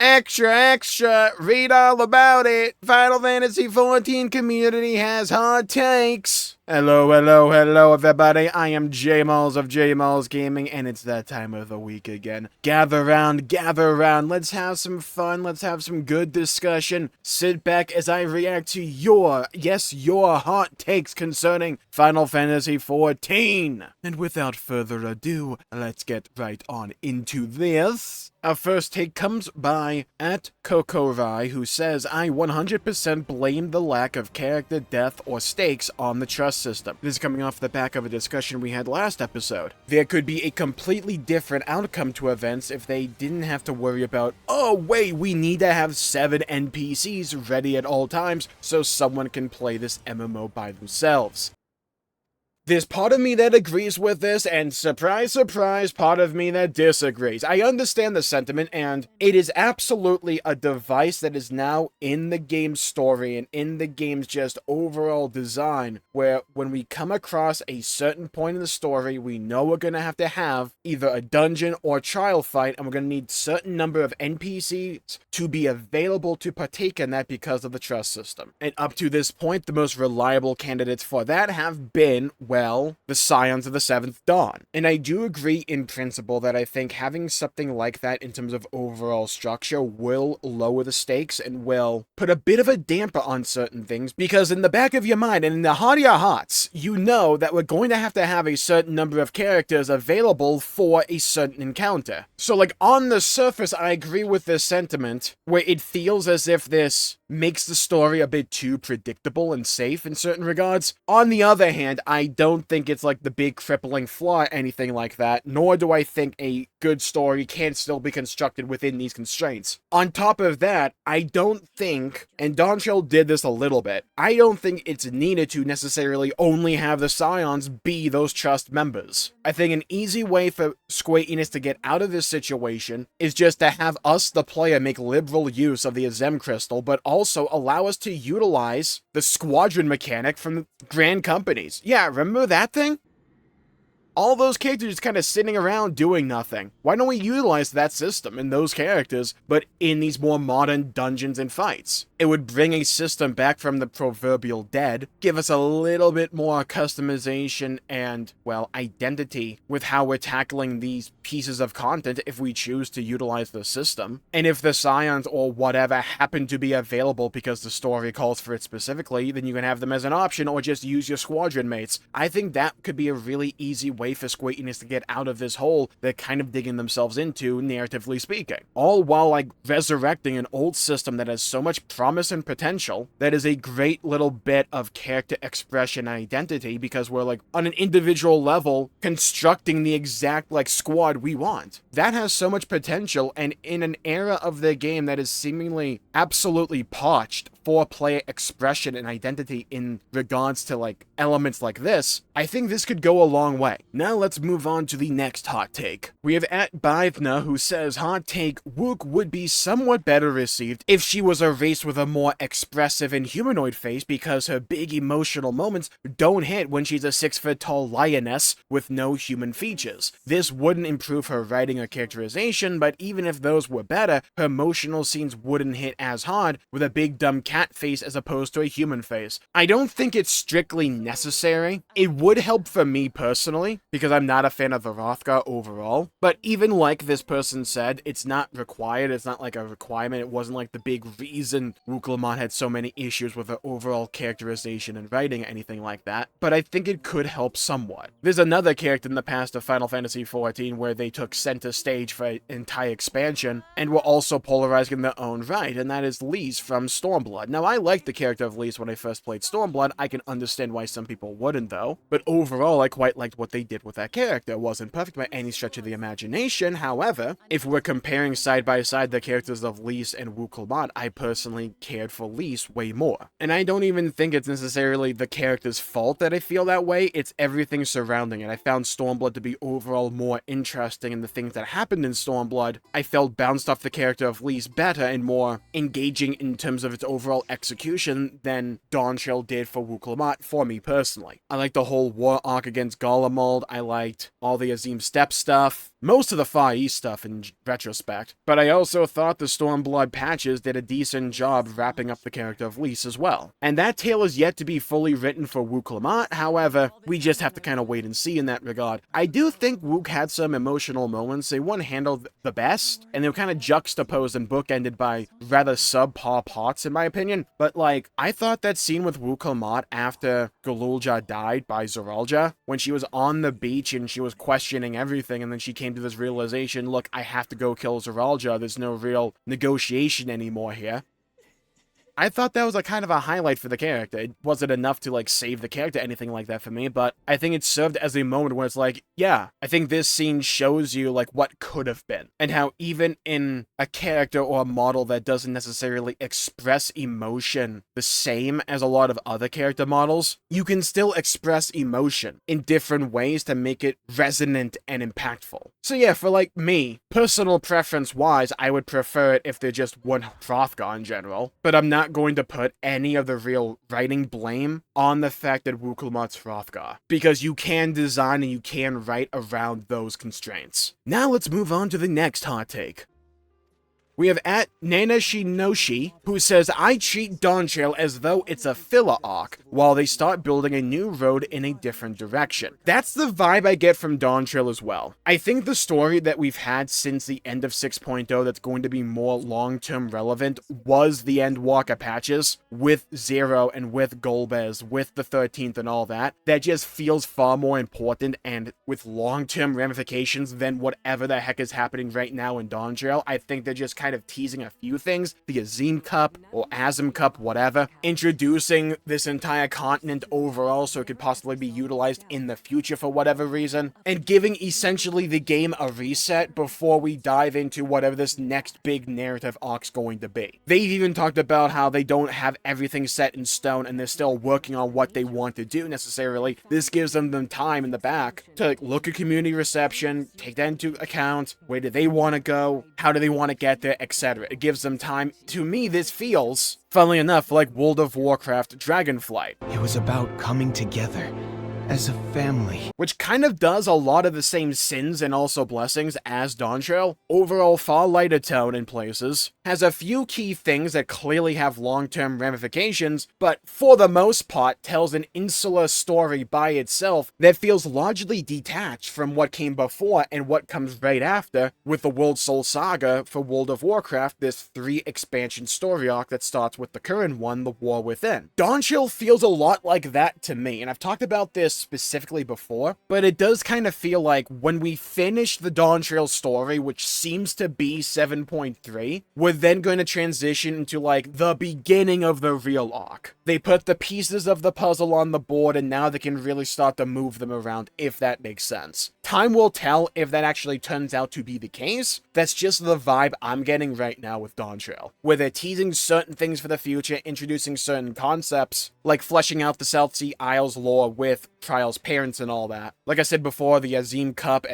Extra, extra, read all about it. Final Fantasy XIV community has hot takes. Hello, hello, hello, everybody. I am Jmulls of Jmulls Gaming, and it's that time of the week again. Gather round, let's have some fun, let's have some good discussion. Sit back as I react to your hot takes concerning Final Fantasy XIV. And without further ado, let's get right on into this. Our first take comes by @Kokorai, who says, I 100% blame the lack of character death or stakes on the trust system. This is coming off the back of a discussion we had last episode. There could be a completely different outcome to events if they didn't have to worry about, oh wait, we need to have 7 NPCs ready at all times so someone can play this MMO by themselves. There's part of me that agrees with this, and surprise, surprise, part of me that disagrees. I understand the sentiment, and it is absolutely a device that is now in the game's story and in the game's just overall design, where when we come across a certain point in the story, we know we're going to have either a dungeon or trial fight, and we're going to need a certain number of NPCs to be available to partake in that because of the trust system. And up to this point, the most reliable candidates for that have been, well, the Scions of the 7th Dawn. And I do agree in principle that I think having something like that in terms of overall structure will lower the stakes and will put a bit of a damper on certain things, because in the back of your mind and in the heart of your hearts, you know that we're going to have a certain number of characters available for a certain encounter. So like on the surface, I agree with this sentiment where it feels as if this makes the story a bit too predictable and safe in certain regards. On the other hand, I don't think it's like the big crippling flaw or anything like that, nor do I think a good story can still be constructed within these constraints. On top of that, I don't think, and Dawntrail did this a little bit, I don't think it's needed to necessarily only have the Scions be those trust members. I think an easy way for Square Enix to get out of this situation is just to have us, the player, make liberal use of the Azem Crystal, but also allow us to utilize the squadron mechanic from the grand companies. Yeah, remember that thing? All those characters just kind of sitting around doing nothing. Why don't we utilize that system in those characters, but in these more modern dungeons and fights? It would bring a system back from the proverbial dead, give us a little bit more customization and, well, identity with how we're tackling these pieces of content if we choose to utilize the system. And if the Scions or whatever happen to be available because the story calls for it specifically, then you can have them as an option or just use your squadron mates. I think that could be a really easy way for Square Enix to get out of this hole they're kind of digging themselves into, narratively speaking. All while, like, resurrecting an old system that has so much promise and potential, that is a great little bit of character expression and identity, because we're, like, on an individual level, constructing the exact, like, squad we want. That has so much potential, and in an era of the game that is seemingly absolutely parched for player expression and identity in regards to, like, elements like this, I think this could go a long way. Now let's move on to the next hot take. We have @Bivna, who says, hot take, Wuk would be somewhat better received if she was a race with a more expressive and humanoid face, because her big emotional moments don't hit when she's a 6-foot-tall lioness with no human features. This wouldn't improve her writing or characterization, but even if those were better, her emotional scenes wouldn't hit as hard with a big dumb cat face as opposed to a human face. I don't think it's strictly necessary. It would help for me personally, because I'm not a fan of the Rothgar overall, but even like this person said, it's not required, it's not like a requirement, it wasn't like the big reason Wuk Lamat had so many issues with her overall characterization and writing or anything like that, but I think it could help somewhat. There's another character in the past of Final Fantasy XIV where they took center stage for an entire expansion, and were also polarizing in their own right, and that is Lise from Stormblood. Now, I liked the character of Lise when I first played Stormblood. I can understand why some people wouldn't, though, but overall, I quite liked what they did with that character. It wasn't perfect by any stretch of the imagination. However, if we're comparing side by side the characters of Lise and Wuk Lamat, I personally cared for Lise way more. And I don't even think it's necessarily the character's fault that I feel that way, it's everything surrounding it. I found Stormblood to be overall more interesting, and the things that happened in Stormblood, I felt bounced off the character of Lise better and more engaging in terms of its overall overall execution than Dawntrail did for Wuk Lamat for me personally. I liked the whole war arc against Garlemald, I liked all the Azim Steppe stuff, most of the Far East stuff in retrospect, but I also thought the Stormblood patches did a decent job wrapping up the character of Lys as well. And that tale is yet to be fully written for Wuk Lamat, however, we just have to kind of wait and see in that regard. I do think Wuk had some emotional moments they weren't handled the best, and they were kind of juxtaposed and bookended by rather subpar parts in my opinion, but like, I thought that scene with Wuk Lamat after Galulja died by Zoralja, when she was on the beach and she was questioning everything, and then she came to this realization, look, I have to go kill Zoralja, there's no real negotiation anymore here. I thought that was a kind of a highlight for the character. It wasn't enough to like save the character, anything like that for me, but I think it served as a moment where it's like, yeah, I think this scene shows you like what could have been, and how even in a character or a model that doesn't necessarily express emotion the same as a lot of other character models, you can still express emotion in different ways to make it resonant and impactful. So yeah, for like me, personal preference wise, I would prefer it if they're just one Hrothgar in general, but I'm not going to put any of the real writing blame on the fact that Wuk Lamat's Hrothgar, because you can design and you can write around those constraints. Now let's move on to the next hot take. We have at Nana Shinoshi, who says, I treat Dawntrail as though it's a filler arc, while they start building a new road in a different direction. That's the vibe I get from Dawntrail as well. I think the story that we've had since the end of 6.0 that's going to be more long-term relevant was the Endwalker patches, with Zero and with Golbez, with the 13th and all that. That just feels far more important and with long-term ramifications than whatever the heck is happening right now in Dawntrail. I think they're just kind of teasing a few things, the Azim Cup or Azim Cup, whatever, introducing this entire continent overall so it could possibly be utilized in the future for whatever reason, and giving essentially the game a reset before we dive into whatever this next big narrative arc's going to be. They've even talked about how they don't have everything set in stone and they're still working on what they want to do necessarily. This gives them the time in the back to look at community reception, take that into account, where do they want to go, how do they want to get there, etc. It gives them time. To me, this feels, funnily enough, like World of Warcraft Dragonflight. It was about coming together as a family. Which kind of does a lot of the same sins and also blessings as Dawntrail. Overall, far lighter tone in places. Has a few key things that clearly have long-term ramifications, but for the most part tells an insular story by itself that feels largely detached from what came before and what comes right after with the World Soul Saga for World of Warcraft, this 3-expansion story arc that starts with the current one, The War Within. Dawntrail feels a lot like that to me, and I've talked about this specifically before, but it does kind of feel like when we finish the Dawntrail story, which seems to be 7.3, we're then going to transition into like the beginning of the real arc. They put the pieces of the puzzle on the board and now they can really start to move them around, if that makes sense. Time will tell if that actually turns out to be the case. That's just the vibe I'm getting right now with Dawntrail, where they're teasing certain things for the future, introducing certain concepts, like fleshing out the South Sea Isles lore with Trial's parents and all that. Like I said before, the Azim Cup,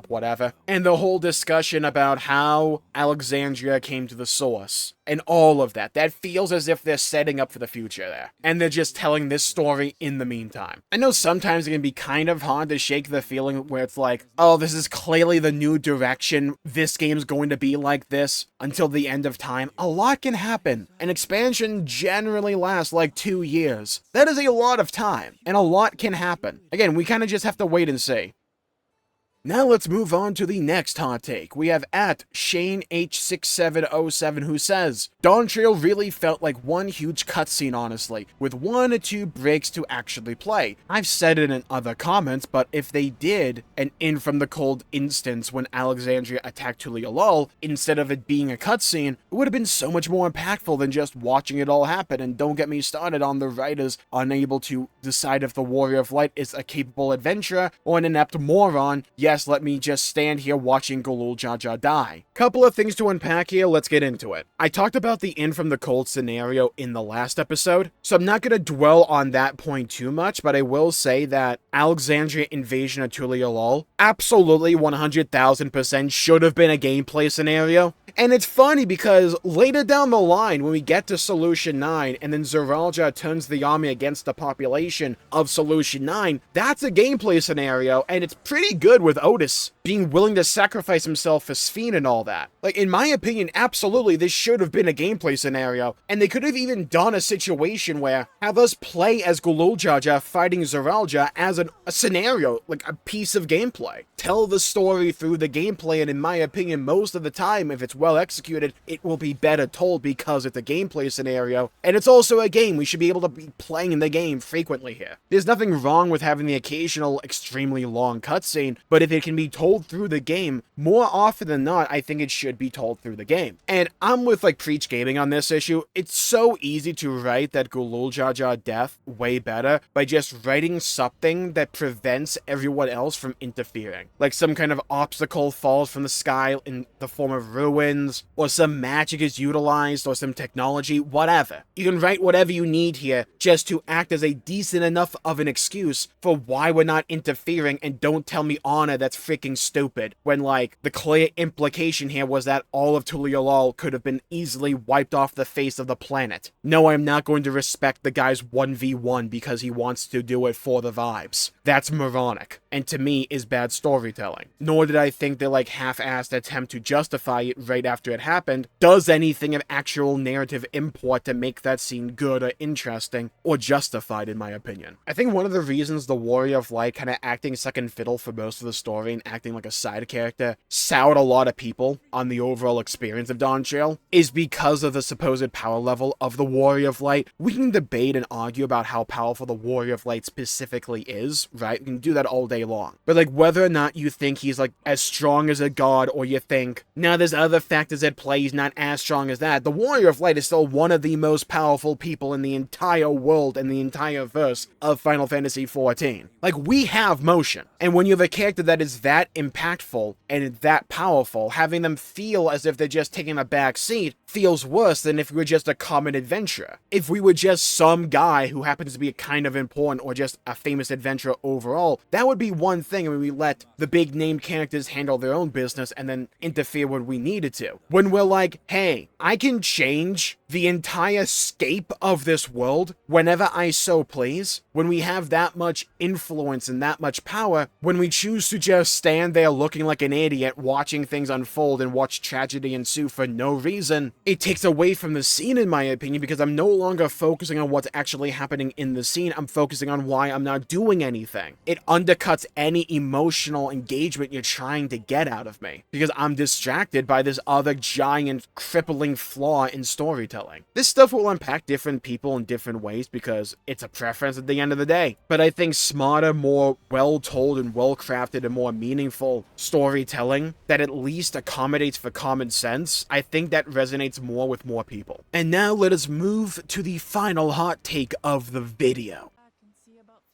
whatever. And the whole discussion about how Alexandria came to the source. And all of that. That feels as if they're setting up for the future there. And they're just telling this story in the meantime. I know sometimes it can be kind of hard to shake the feeling where it's like, oh, this is clearly the new direction. This game's going to be like this until the end of time. A lot can happen. An expansion generally lasts like 2 years. That is a lot of time. And a lot can happen. Again, we kind of just have to wait and see. Now let's move on to the next hot take. We have at Shane H6707 who says, Dawntrail really felt like one huge cutscene honestly, with 1 or 2 breaks to actually play. I've said it in other comments, but if they did an In From the Cold instance when Alexandria attacked Tulialol, instead of it being a cutscene, it would have been so much more impactful than just watching it all happen. And don't get me started on the writers unable to decide if the Warrior of Light is a capable adventurer or an inept moron, yet just let me just stand here watching Gulul Jaja die. Couple of things to unpack here, let's get into it. I talked about the in from the cold scenario in the last episode, so I'm not going to dwell on that point too much, but I will say that Alexandria invasion of Tulialol absolutely 100,000% should have been a gameplay scenario. And it's funny because later down the line, when we get to Solution 9, and then Zeralja turns the army against the population of Solution 9, that's a gameplay scenario, and it's pretty good with Otis being willing to sacrifice himself for Sphene and all that. Like, in my opinion, absolutely, this should have been a gameplay scenario, and they could have even done a situation where have us play as Gulul Jaja fighting Zeralja as a scenario, like a piece of gameplay. Tell the story through the gameplay, and in my opinion, most of the time, if it's well executed, it will be better told because it's a gameplay scenario, and it's also a game. We should be able to be playing the game frequently here. There's nothing wrong with having the occasional extremely long cutscene, but if it can be told through the game, more often than not, I think it should be told through the game. And I'm with like Preach Gaming on this issue. It's so easy to write that Gulul Jaja death way better by just writing something that prevents everyone else from interfering. Like some kind of obstacle falls from the sky in the form of ruins, or some magic is utilized, or some technology, whatever. You can write whatever you need here just to act as a decent enough of an excuse for why we're not interfering, and don't tell me Anna that's freaking stupid, when like the clear implication here was that all of Tulialol could have been easily wiped off the face of the planet. No, I'm not going to respect the guy's 1v1 because he wants to do it for the vibes. That's moronic, and to me is bad storytelling. Nor did I think their like half-assed attempt to justify it right after it happened does anything of actual narrative import to make that scene good or interesting or justified in my opinion. I think one of the reasons the Warrior of Light kind of acting second fiddle for most of the story and acting like a side character soured a lot of people on the overall experience of Dawntrail is because of the supposed power level of the Warrior of Light. We can debate and argue about how powerful the Warrior of Light specifically is, right? We can do that all day long. But like whether or not you think he's like as strong as a god, or you think, nah, there's other factors at play, he's not as strong as that, the Warrior of Light is still one of the most powerful people in the entire world and the entire verse of Final Fantasy XIV. Like, we have motion. And when you have a character that is that impactful and that powerful, having them feel as if they're just taking a back seat feels worse than if we were just a common adventurer. If we were just some guy who happens to be kind of important or just a famous adventurer overall, that would be one thing when we let the big name characters handle their own business and then interfere when we needed to. When we're like, hey, I can change the entire scape of this world whenever I so please, when we have that much influence and that much power, when we choose to just stand there looking like an idiot watching things unfold and watch tragedy ensue for no reason, it takes away from the scene in my opinion, because I'm no longer focusing on what's actually happening in the scene, I'm focusing on why I'm not doing anything. It undercuts any emotional engagement you're trying to get out of me, because I'm distracted by this other giant crippling flaw in storytelling. This stuff will impact different people in different ways because it's a preference at the end of the day. But I think smarter, more well-told and well-crafted and more meaningful storytelling that at least accommodates for common sense, I think that resonates more with more people. And now let us move to the final hot take of the video.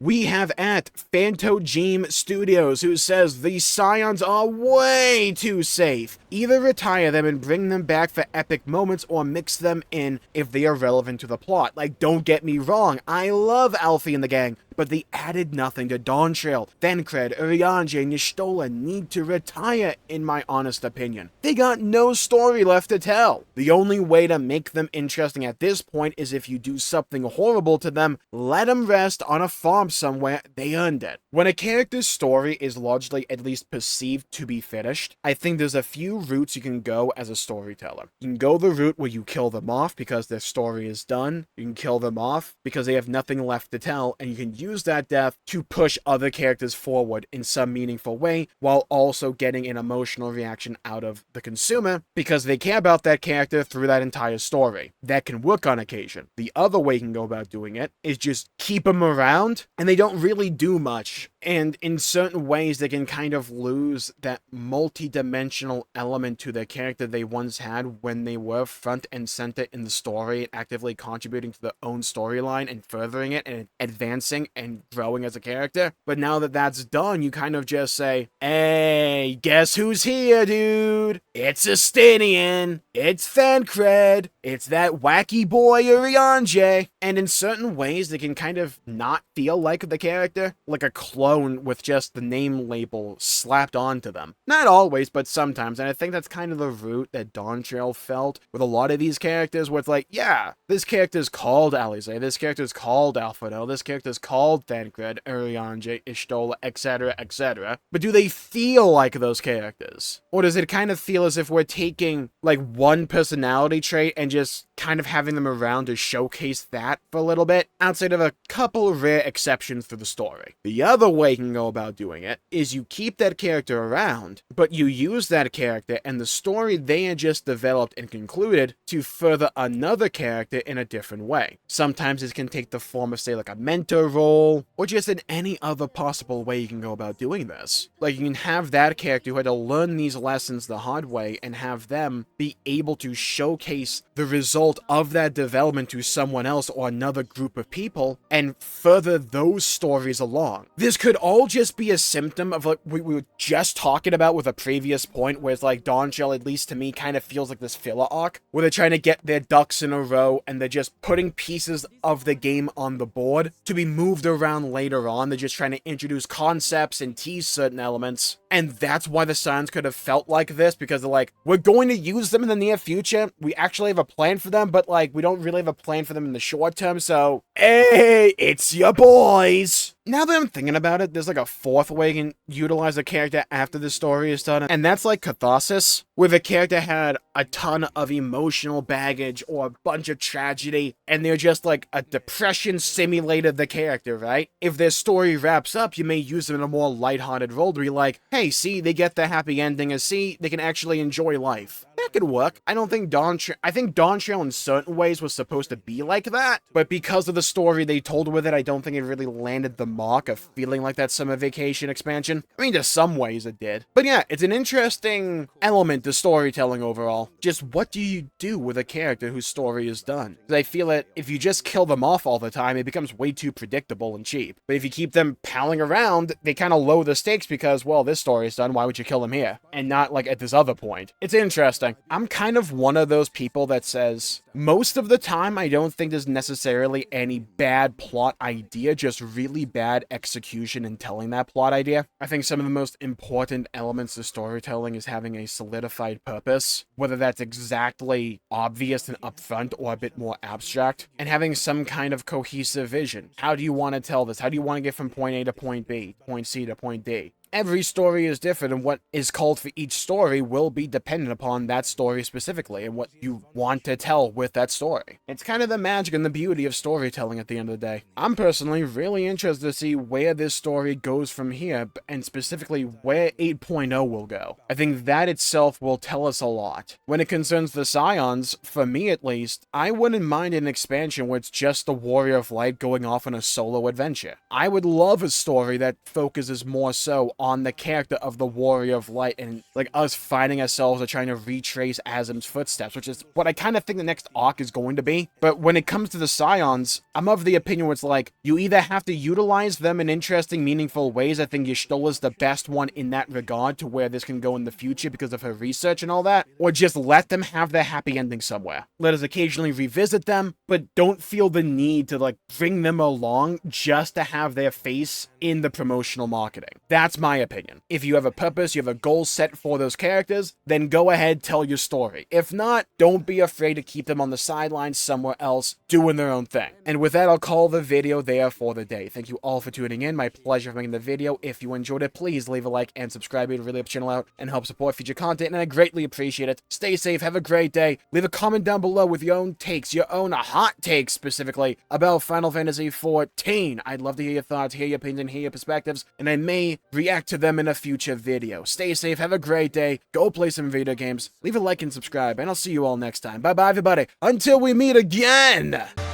We have at Phantogeme Studios, who says the Scions are way too safe. Either retire them and bring them back for epic moments, or mix them in if they are relevant to the plot. Like, don't get me wrong, I love Alfie and the gang, but they added nothing to Dawntrail. Thancred, Urianger, and Y'shtola need to retire, in my honest opinion. They got no story left to tell. The only way to make them interesting at this point is if you do something horrible to them, let them rest on a farm somewhere, they earned it. When a character's story is largely at least perceived to be finished, I think there's a few routes you can go as a storyteller. You can go the route where you kill them off because their story is done. You can kill them off because they have nothing left to tell, and you can use that death to push other characters forward in some meaningful way, while also getting an emotional reaction out of the consumer because they care about that character through that entire story. That can work on occasion. The other way you can go about doing it is just keep them around, and they don't really do much. And in certain ways, they can kind of lose that multi-dimensional element to their character they once had when they were front and center in the story, actively contributing to their own storyline and furthering it and advancing and growing as a character. But now that that's done, you kind of just say, hey, guess who's here, dude? It's Estinian. It's Thancred. It's that wacky boy Urianger. And in certain ways, they can kind of not feel like the character, like a clone with just the name label slapped onto them. Not always, but sometimes. And I think that's kind of the route that Dawntrail felt with a lot of these characters, where it's like, yeah, this character's called Alize, this character's called Alfredo, this character's called Thancred, Urianger, Ishtola, etc., etc. But do they feel like those characters? Or does it kind of feel as if we're taking, like, one personality trait and just kind of having them around to showcase that for a little bit, outside of a couple rare exceptions to the story? The other way you can go about doing it is you keep that character around, but you use that character and the story they had just developed and concluded to further another character in a different way. Sometimes it can take the form of, say, like a mentor role, or just in any other possible way you can go about doing this. Like, you can have that character who had to learn these lessons the hard way and have them be able to showcase the result of that development to someone else or another group of people and further those stories along. This could all just be a symptom of like we were just talking about with a previous point, where it's like Dawntrail, at least to me, kind of feels like this filler arc where they're trying to get their ducks in a row and they're just putting pieces of the game on the board to be moved around later on. They're just trying to introduce concepts and tease certain elements. And that's why the Scions could have felt like this, because they're like, we're going to use them in the near future. We actually have a plan for them, but like, we don't really have a plan for them in the short term. So, hey, it's your boys. Now that I'm thinking about it, there's like a fourth way you can utilize a character after the story is done, and that's like catharsis, where the character had a ton of emotional baggage or a bunch of tragedy, and they're just like a depression simulated the character, right? If their story wraps up, you may use them in a more lighthearted role to be like, hey, see, they get the happy ending, and see, they can actually enjoy life. That could work. I think Dawntrail in certain ways was supposed to be like that, but because of the story they told with it, I don't think it really landed the mark of feeling like that Summer Vacation expansion. I mean, to some ways it did. But yeah, it's an interesting element to storytelling overall. Just what do you do with a character whose story is done? Because I feel that if you just kill them off all the time, it becomes way too predictable and cheap. But if you keep them palling around, they kind of lower the stakes because, well, this story is done, why would you kill them here? And not like at this other point. It's interesting. I'm kind of one of those people that says, most of the time, I don't think there's necessarily any bad plot idea, just really bad execution in telling that plot idea. I think some of the most important elements of storytelling is having a solidified purpose, whether that's exactly obvious and upfront or a bit more abstract, and having some kind of cohesive vision. How do you want to tell this? How do you want to get from point A to point B, point C to point D? Every story is different, and what is called for each story will be dependent upon that story specifically and what you want to tell with that story. It's kind of the magic and the beauty of storytelling at the end of the day. I'm personally really interested to see where this story goes from here, and specifically where 8.0 will go. I think that itself will tell us a lot. When it concerns the Scions, for me at least, I wouldn't mind an expansion where it's just the Warrior of Light going off on a solo adventure. I would love a story that focuses more so on the character of the Warrior of Light and like us finding ourselves or trying to retrace Azim's footsteps, which is what I kind of think the next arc is going to be. But when it comes to the Scions, I'm of the opinion where it's like, you either have to utilize them in interesting, meaningful ways. I think Y'shtola's the best one in that regard to where this can go in the future because of her research and all that, or just let them have their happy ending somewhere. Let us occasionally revisit them, but don't feel the need to like bring them along just to have their face in the promotional marketing. That's my opinion. If you have a purpose, you have a goal set for those characters, then go ahead, tell your story. If not, don't be afraid to keep them on the sidelines somewhere else, doing their own thing. And with that, I'll call the video there for the day. Thank you all for tuning in. My pleasure for making the video. If you enjoyed it, please leave a like and subscribe. It really helps the channel out and help support future content, and I greatly appreciate it. Stay safe, have a great day. Leave a comment down below with your own takes, your own hot takes specifically about Final Fantasy XIV. I'd love to hear your thoughts, hear your opinions, and hear your perspectives, and I may react to them in a future video. Stay safe, have a great day, go play some video games, leave a like and subscribe, and I'll see you all next time. Bye bye everybody, until we meet again!